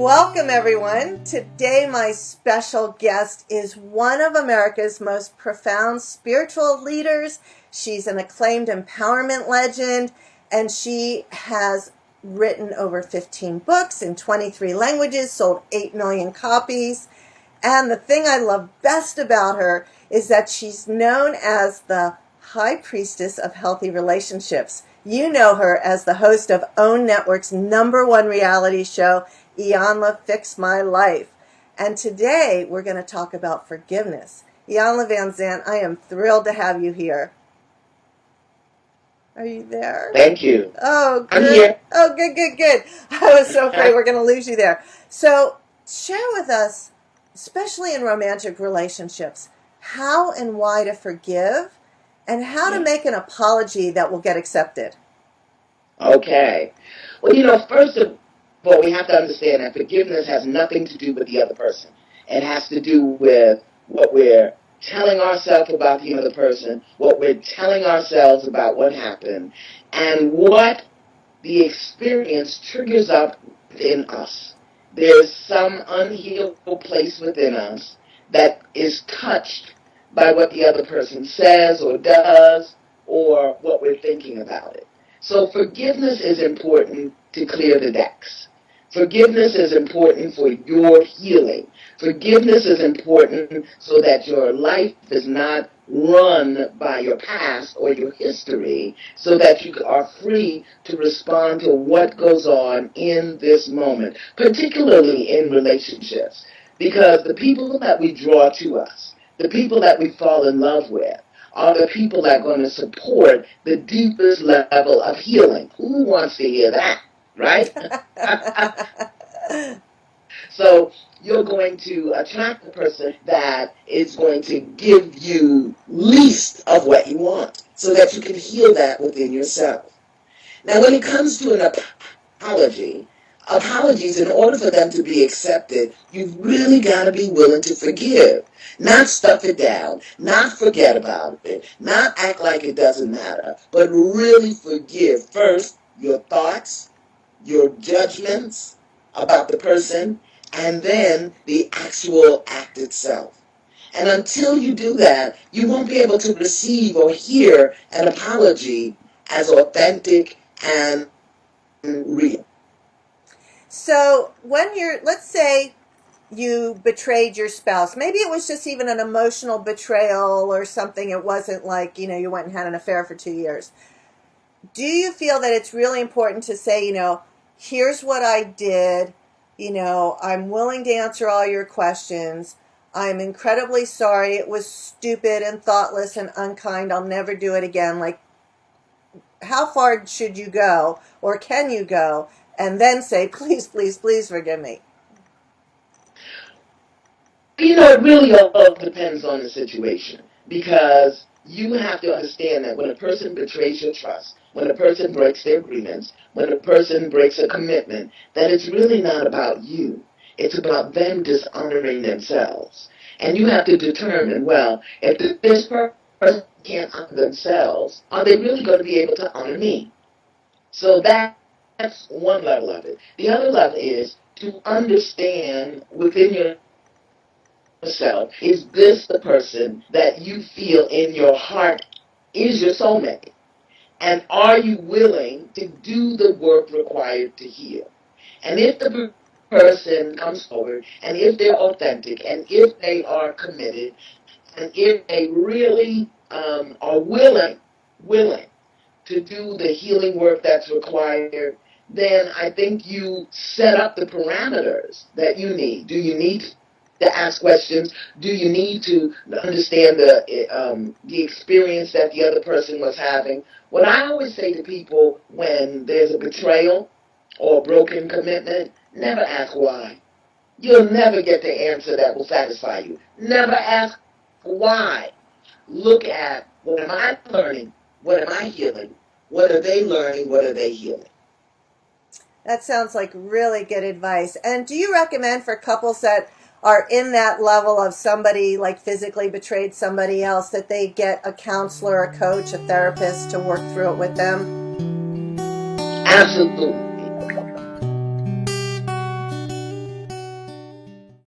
Welcome, everyone. Today, my special guest is one of America's most profound spiritual leaders. She's an acclaimed empowerment legend, and she has written over 15 books in 23 languages, sold 8 million copies. And the thing I love best about her is that she's known as the High Priestess of Healthy Relationships. You know her as the host of OWN Network's #1 reality show, Iyanla, Fix My Life. And today we're going to talk about forgiveness. Iyanla Vanzant, I am thrilled to have you here. Are you there? Thank you. Oh, good. I'm here. Oh, good. I was so afraid we're going to lose you there. So share with us, especially in romantic relationships, how and why to forgive and how to make an apology that will get accepted. Okay. Well, first of all, we have to understand that forgiveness has nothing to do with the other person. It has to do with what we're telling ourselves about the other person, what we're telling ourselves about what happened, and what the experience triggers up within us. There's some unhealed place within us that is touched by what the other person says or does or what we're thinking about it. So forgiveness is important to clear the decks. Forgiveness is important for your healing. Forgiveness is important so that your life is not run by your past or your history, so that you are free to respond to what goes on in this moment, particularly in relationships. Because the people that we draw to us, the people that we fall in love with, are the people that are going to support the deepest level of healing. Who wants to hear that, right? So you're going to attract the person that is going to give you least of what you want so that you can heal that within yourself. Now, when it comes to an apologies, in order for them to be accepted, you've really got to be willing to forgive. Not stuff it down, not forget about it, not act like it doesn't matter, but really forgive first your thoughts, your judgments about the person, and then the actual act itself. And until you do that, you won't be able to receive or hear an apology as authentic and real. So let's say you betrayed your spouse. Maybe it was just even an emotional betrayal or something. It wasn't like, you went and had an affair for 2 years. Do you feel that it's really important to say, here's what I did, I'm willing to answer all your questions. I'm incredibly sorry. It was stupid and thoughtless and unkind. I'll never do it again. Like, how far should you go or can you go and then say, please, please, please forgive me? It really all depends on the situation, because you have to understand that when a person betrays your trust, when a person breaks their agreements, when a person breaks a commitment, that it's really not about you. It's about them dishonoring themselves. And you have to determine, well, if this person can't honor themselves, are they really going to be able to honor me? So that's one level of it. The other level is to understand within yourself, is this the person that you feel in your heart is your soulmate? And are you willing to do the work required to heal? And if the person comes forward, and if they're authentic, and if they are committed, and if they really are willing to do the healing work that's required, then I think you set up the parameters that you need. Do you need to ask questions? Do you need to understand the experience that the other person was having? What I always say to people when there's a betrayal or a broken commitment, never ask why. You'll never get the answer that will satisfy you. Never ask why. Look at, what am I learning? What am I healing? What are they learning? What are they healing? That sounds like really good advice. And do you recommend for couples that are in that level of somebody like physically betrayed somebody else that they get a counselor, a coach, a therapist to work through it with them? Absolutely.